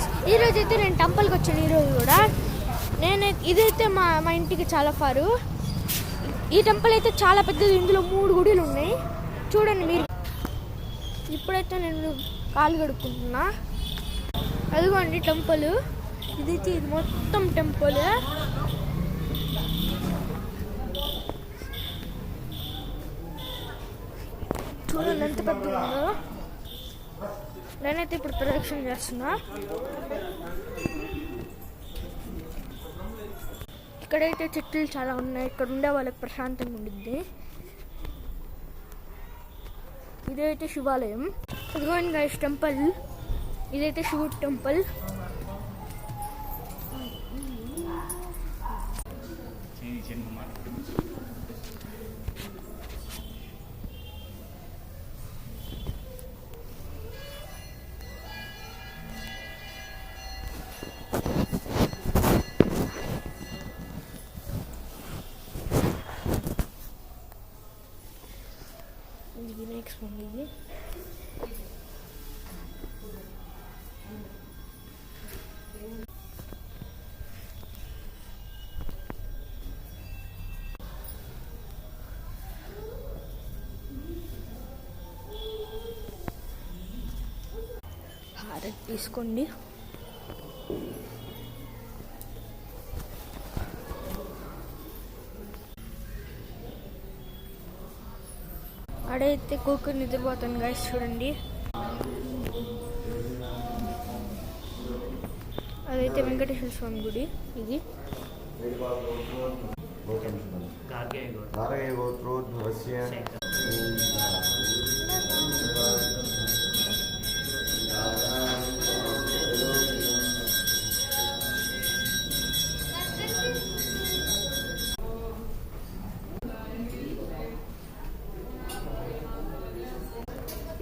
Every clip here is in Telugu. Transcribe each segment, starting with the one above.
గైస్, ఈరోజు అయితే నేను టెంపుల్కి వచ్చాను. ఈరోజు కూడా ఇదైతే మా ఇంటికి చాలా ఫారు. ఈ టెంపుల్ అయితే చాలా పెద్దది. ఇందులో 3 గుడిలు ఉన్నాయి. చూడండి మీరు. ఇప్పుడైతే నేను కాలు కడుక్కుంటున్నా. అదిగోండి టెంపుల్. ఇది మొత్తం టెంపుల్. చూడండి ఎంత పెద్దగా ఉందో. నేనైతే ఇప్పుడు ప్రదక్షిణ చేస్తున్నా. ఇక్కడైతే చెట్లు చాలా ఉన్నాయి. ఇక్కడ ఉండే వాళ్ళకి ప్రశాంతంగా ఉండిద్ది. ఇదైతే శివాలయం. ఇదిగోండి గైస్ టెంపుల్. ఇదైతే శివుడు టెంపుల్. ఇది వినాయక స్వామి. హారతి తీసుకోండి. ఆడైతే కూకుని నిద్రపోతాను గైస్. చూడండి, అదైతే వెంకటేశ్వర స్వామి గుడి. ఇది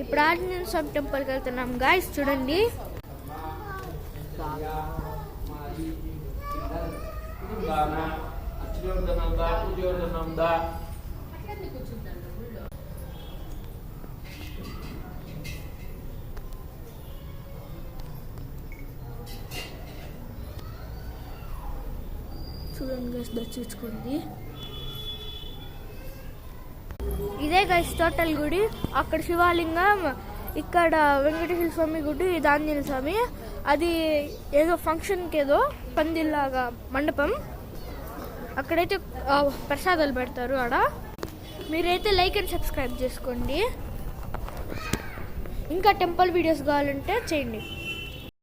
ఇప్పుడు ఆంజనేయ స్వామి టెంపుల్కి వెళ్తున్నాం గైస్. చూడండి, చూడండి గైస్, దర్శించుకోండి. ఇదే గైస్ టోటల్ గుడి. అక్కడ శివలింగం, ఇక్కడ వెంకటేశ్వర స్వామి గుడి, ఇది ఆంజనేయ స్వామి. అది ఏదో ఫంక్షన్కి ఏదో పందిల్లాగా మండపం. అక్కడైతే ప్రసాదాలు పెడతారు. ఆడ మీరైతే లైక్ అండ్ సబ్స్క్రైబ్ చేసుకోండి. ఇంకా టెంపుల్ వీడియోస్ కావాలంటే చేయండి.